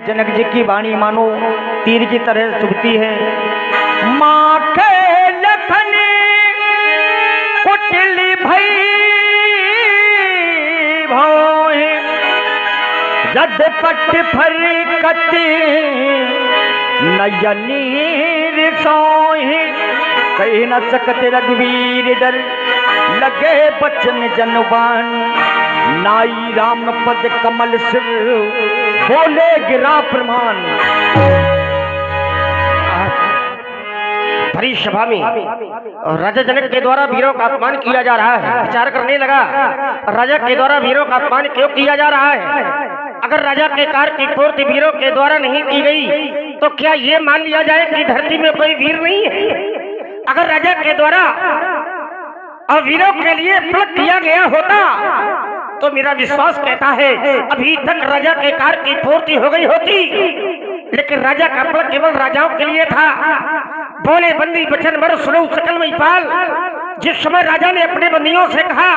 जनक जी की वाणी मानो तीर की तरह चुभती है। माँ के लखन कुटिल भई भोए जद पट फरकत नयनीर सोहे कही न सकते रघुवीर डर लगे बचन जनबान नाई राम पद कमल सिर बोले गिरा प्रमाण। भरी सभा में राजा जनक के द्वारा वीरों का अपमान किया जा रहा है। विचार करने लगा, राजा के द्वारा वीरों का अपमान क्यों किया जा रहा है? अगर राजा के कार्य की पूर्ति वीरों के द्वारा नहीं की गई तो क्या ये मान लिया जाए कि धरती में कोई वीर नहीं है? अगर राजा के द्वारा वीरों के लिए प्लग किया गया होता तो मेरा विश्वास कहता है अभी तक राजा के कार्य की पूर्ति हो गई होती। लेकिन राजा का प्लग केवल राजाओं के लिए था। बोले बंदी बचन मर सुनो सकल महिपाल। जिस समय राजा ने अपने बंदियों से कहा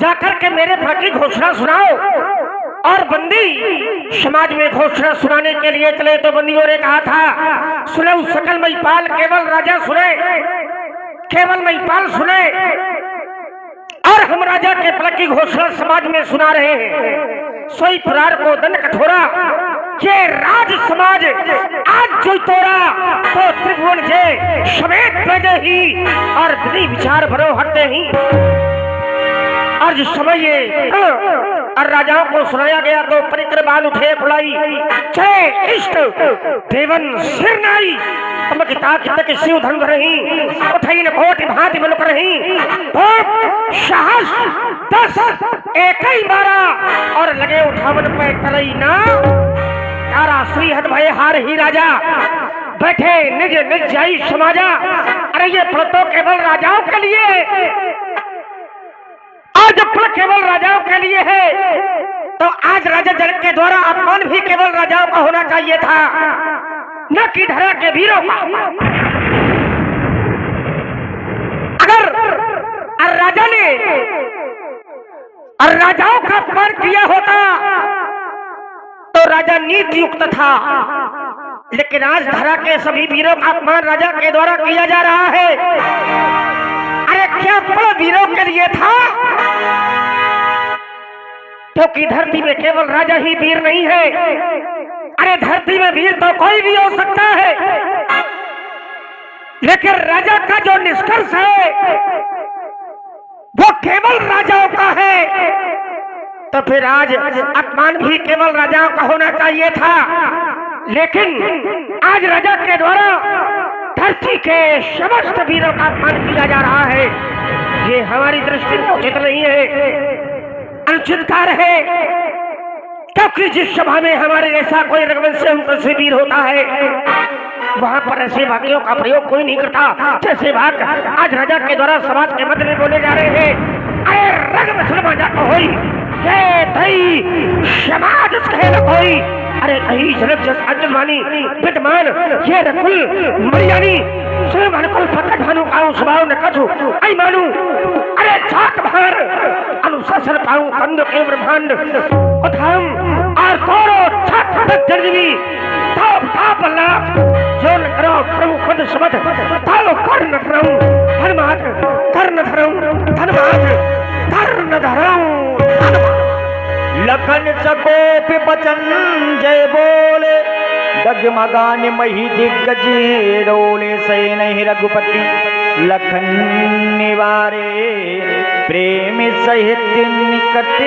जाकर के मेरे प्लग की घोषणा सुनाओ, और बंदी समाज में घोषणा सुनाने के लिए चले तो बंदियों ने कहा था सुनो सकल महिपाल, केवल राजा सुने, केवल महिपाल सुने, और हम राजा के प्लग की घोषणा समाज में सुना रहे हैं। सोई फरार को दंड कठोरा, ये राज समाज आज जो तोरा तो त्रिभुवन जे समेत भेजे ही और धनी विचार भरो हटते ही। और जिस समय ये और राजाओं को सुनाया गया तो परिक्रमाल उठे बुलाई जय इष्ट देवन सिर नाई तक शिव धन रही उठई न कोटि भांति बलुक रही साहस 10 एक ही बारा और लगे उठावन पे करई ना यारा श्री हद भय हार ही राजा बैठे निज निज जाई समाजा। अरे ये फल तो केवल राजाओं के लिए, आज फल केवल राजाओं के लिए है, तो आज राजा जनक के द्वारा अपमान भी केवल राजाओं का होना चाहिए था, न कि धरा के वीरों का। अगर राजा ने राजाओं का अपमान किया होता तो राजा नीति युक्त था, लेकिन आज धरा के सभी वीरों का अपमान राजा के द्वारा किया जा रहा है। अरे क्या फल वीरों के लिए था? क्योंकि धरती में केवल राजा ही वीर नहीं है। अरे धरती में वीर तो कोई भी हो सकता है, लेकिन राजा का जो निष्कर्ष है वो केवल राजाओं का है। तो फिर आज अपमान भी केवल राजाओं का होना चाहिए था, लेकिन आज राजा के द्वारा धरती के समस्त वीरों का अपमान किया जा रहा है। ये हमारी दृष्टि में उचित नहीं है, अनुचित कार्य है। क्योंकि जिस सभा में हमारे जैसा कोई रघुवंशी वीर होता है वहां पर ऐसे वाक्यों का प्रयोग कोई नहीं करता जैसे वाक्य आज राजा के द्वारा समाज के मध्य में बोले जा रहे हैं। अरे रघुवंश कोई समाज कहे न कोई, अरे कहीं जनक जस अंजलवानी विद्यमान ये रकुल मरियानी स्वयं अनुकूल फकट भानु काऊ स्वभाव न कछु आई मानू। अरे छाक भार अनुशासन पाऊं कंद के ब्रह्मांड उठाम और तोरो छत तक जर्जवी ताप ताप लाभ जो न करो प्रभु खुद समझ तालो कर न धरऊं धर्मात कर न धरऊं धर्मात कर न धरऊं। लखन सकोप बचन जय बोले डगमगान मही दिग्गज डोले सही नहीं रघुपति लखन निवारे प्रेम सहित निकट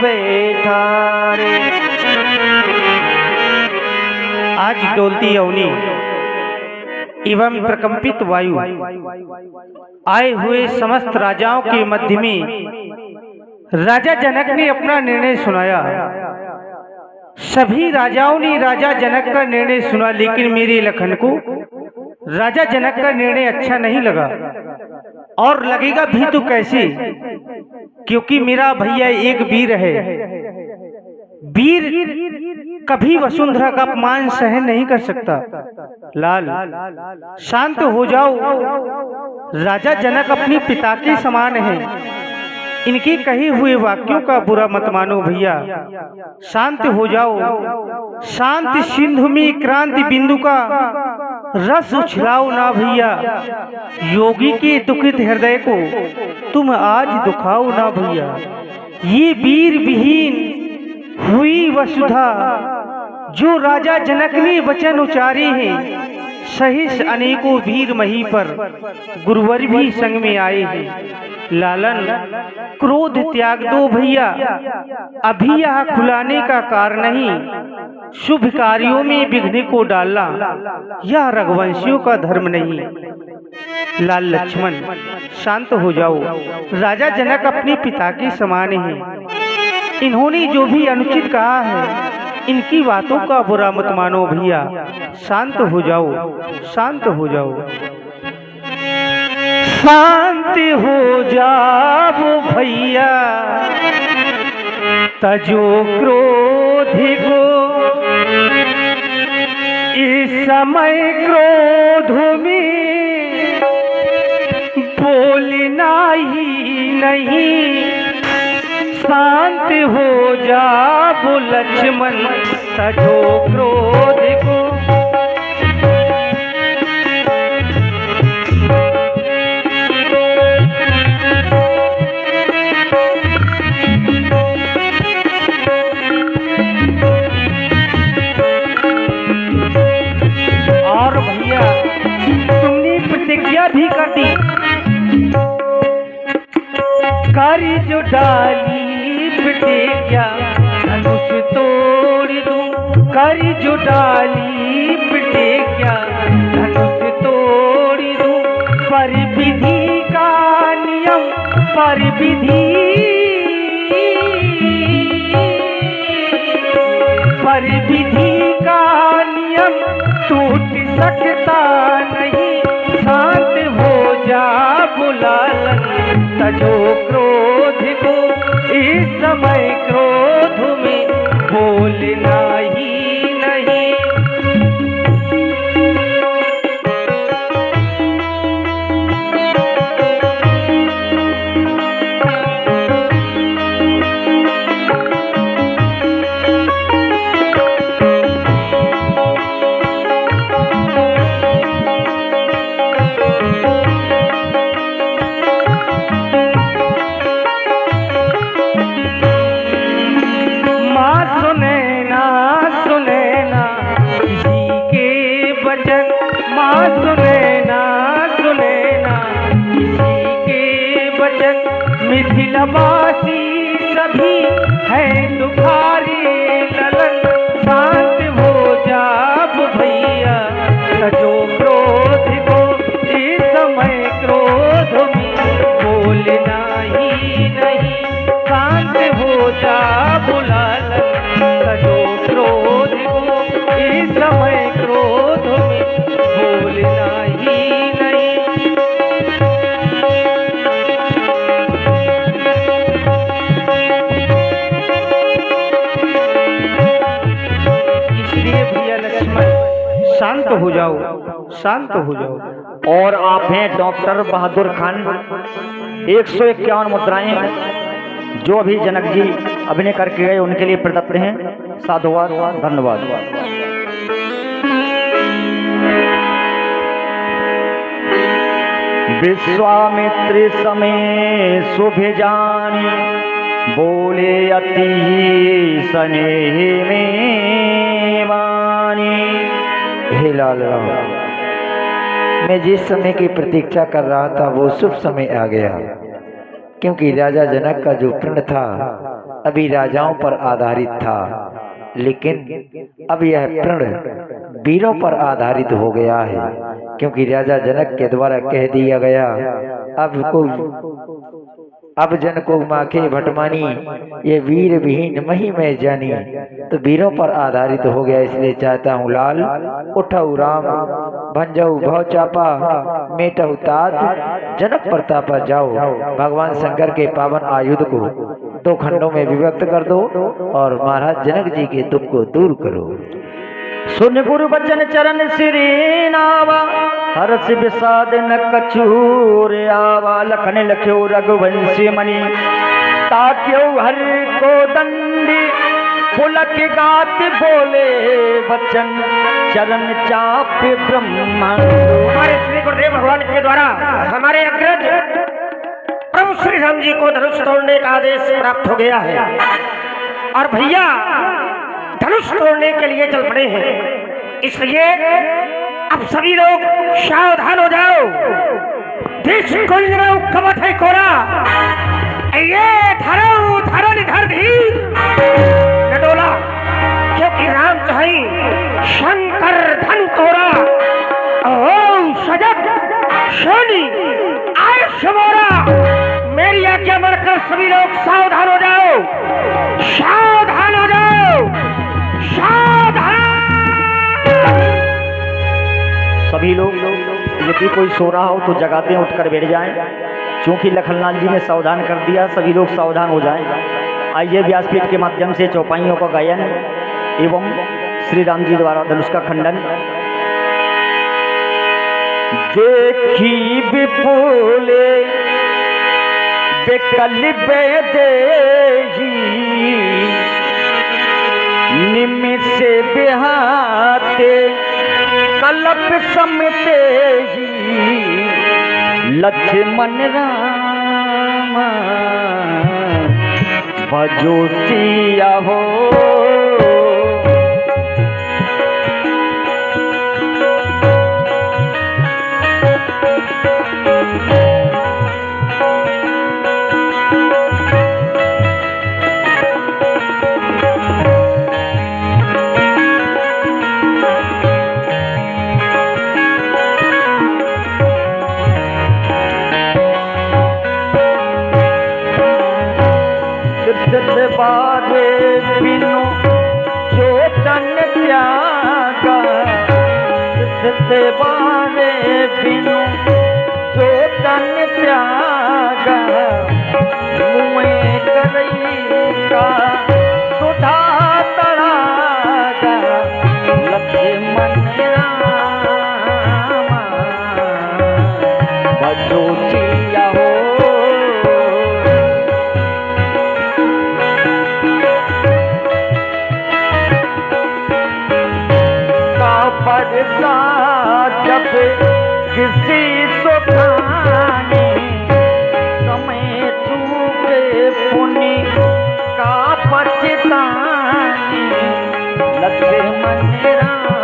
बैठारे। आज डोलती अवनी एवं प्रकंपित वायु आए हुए समस्त राजाओं के मध्य में राजा जनक ने अपना निर्णय सुनाया। सभी राजाओं ने राजा जनक का निर्णय सुना, लेकिन मेरे लखन को राजा जनक का निर्णय अच्छा नहीं लगा, और लगेगा भी तो कैसे, क्योंकि मेरा भैया एक वीर है। वीर कभी वसुंधरा का अपमान सहन नहीं कर सकता। लाल शांत हो जाओ, राजा जनक अपने पिता के समान हैं। इनके कहे हुए वाक्यों का बुरा मत मानो भैया। शांत हो जाओ। शांति सिंधु में क्रांति बिंदु का रस उछलाओ ना भैया। योगी के दुखित हृदय को तुम आज दुखाओ ना भैया। ये वीर विहीन हुई वसुधा जो राजा जनक ने वचन उचारे हैं। सहिस अनेकों वीर मही पर गुरुवर भी संग में आए हैं। लालन क्रोध त्याग दो भैया, अभी यह खुलाने का कारण नहीं। शुभ कार्यों में विघ्न को डालना यह रघुवंशियों का धर्म नहीं। लाल लक्ष्मण शांत हो जाओ। राजा जनक अपने पिता के समान हैं। इन्होंने जो भी अनुचित कहा है इनकी बातों का बुरा मत मानो भैया। शांत हो जाओ। शांत हो जाओ। शांत हो जाओ भैया, तजो क्रोध को इस समय क्रोध में बोलना ही नहीं। शांत हो जाओ लक्ष्मण, तजो क्रोध को। और भैया तुमने प्रतिज्ञा भी कर दी, कारी जो डाली प्रतिज्ञा धनुष तोड़ दूं। कारी जो डाली प्रतिज्ञा धनुष तोड़ दूं। पर विधि का नियम, पर विधि, पर विधि का नियम टूट सकता नहीं। शांत हो जा बुलालन, तजो क्रोध को इस समय क्रोध में बोलना ही नहीं। मिथिलावासी सभी है दुखारी ललन। शांत हो जाओ भैया, तजो क्रोध को इस समय क्रोध में बोलना ही नहीं। शांत हो जाओ लालन, तजो क्रोध को इस समय क्रोध में बोलना ही नहीं। शांत हो जाओ। शांत हो जाओ। और आप हैं डॉक्टर बहादुर खान। 151 मुद्राएं जो अभी जनक जी अभिनय करके गए उनके लिए प्रदत्त हैं। साधुवाद, धन्यवाद। विश्वामित्र समय शुभ जानी, बोले अति स्नेह में वाणी। हे लाल राम, मैं जिस समय की प्रतीक्षा कर रहा था वो शुभ समय आ गया, क्योंकि राजा जनक का जो प्रण था अभी राजाओं पर आधारित था, लेकिन अब यह प्रण वीरों पर आधारित हो गया है, क्योंकि राजा जनक के द्वारा कह दिया गया अब जन को माखे भटमानी, ये वीर विहीन मही में जानी। तो वीरों पर आधारित हो गया, इसलिए चाहता हूँ लाल उठऊ राम, भंजऊ भव चापा, मेटऊ तात, जनक प्रतापा जाओ। भगवान शंकर के पावन आयुध को 2 खंडों में विभक्त कर दो और महाराज जनक जी के दुख को दूर करो। सुन गुरु बचन चरण श्री नावा, हर्ष विषाद न कछूर आवा। लखन लख्यो रघुवंशी मणि, ताक्यो हर को दंडी फुलक गात बोले वचन चरण चाप ब्रह्मांड। हमारे श्री गुरुदेव भगवान के द्वारा हमारे अग्रज प्रभु श्री राम जी को धनुष तोड़ने का आदेश प्राप्त हो गया है और भैया धनुष तोड़ने के लिए चल पड़े हैं। इसलिए अब सभी लोग सावधान हो जाओ। देश कोई कवच है कोरा, ये धरो धरो निधर धीर न डोला, क्योंकि राम चाही शंकर धन तोरा। ओ सजग सोनी आय समोरा, मेरी आज्ञा मानकर सभी लोग सावधान हो जाओ, सावधान हो जाओ, सावधान। सभी लोग यदि कोई सो रहा हो तो जगाते उठकर बैठ जाएं, क्योंकि लखनलाल जी ने सावधान कर दिया। सभी लोग सावधान हो जाएं। आइए व्यासपीठ के माध्यम से चौपाइयों का गायन एवं श्री राम जी द्वारा धनुष का खंडन। देखी विपुले बेकल बेदेही निमिष बिहाते कलप समते ही लक्ष्मण राम भजो सिया हो। बारे बिनु जो तन त्यागा, बारे बिनु जो तन त्यागा, मुँह करैका सुधा तड़ागा, लक्ष्मण राम भजो सिया हो। जब किसी सुखाने समय चूके पुनि का पछताने, लक्ष्मण राम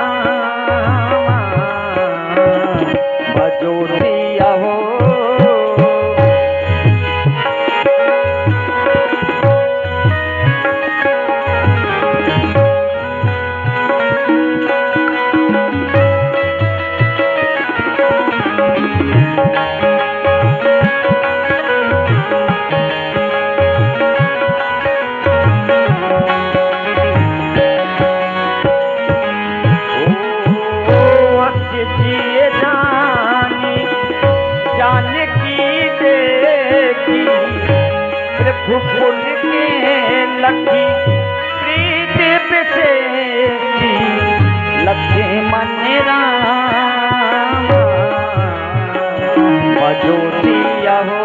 भजो सिया हो। फुल के लखी प्रीत बिसेची, लक्ष्मण राम भजो सिया हो।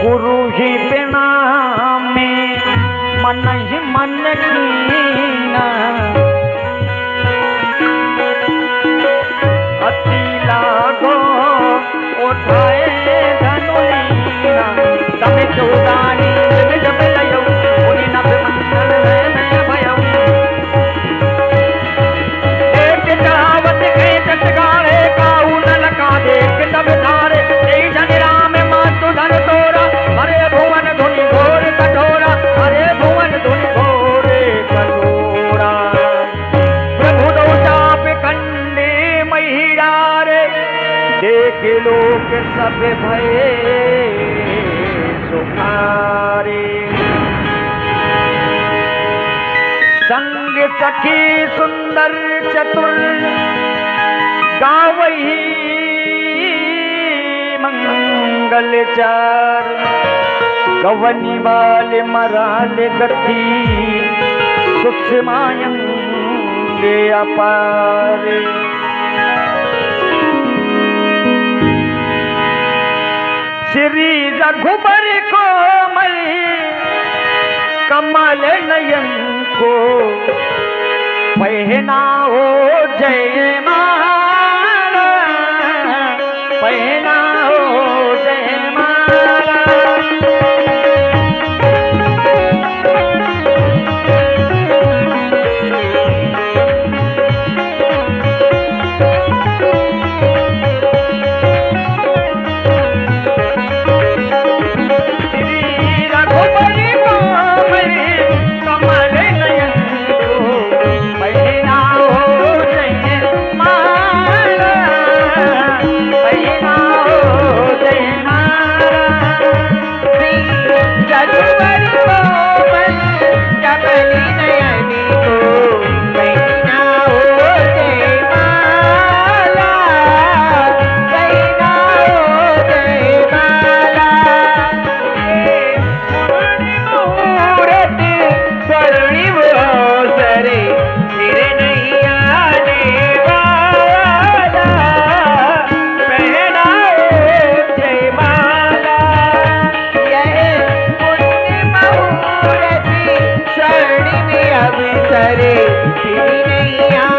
गुरु ही बिना में मन ही मन कीना, अति लागो उठाए धनुलीना, तब चौदानी जब लयो उन्हीं नभ मंडल में भयो। एक चढ़ावत के चटकारे काऊ न लका देख तब धारे, जय जन राम मातु धन तोरा, हरे भुवन धुनि घोर कठोरा, हरे भुवन धुनि घोर कठोरा। प्रभु दो चाप खंडे महिरारे, देख लोक सब भये सुखारे। संग सखी सुंदर चतुर गावही मंगल चार, गवनी वाले मराल गति सुषमायंगे अपार। श्री रघुबर कोमल कमल नयन को पहनाओ जयमाला, पहनाओ जयमाला। सरे फिर नहीं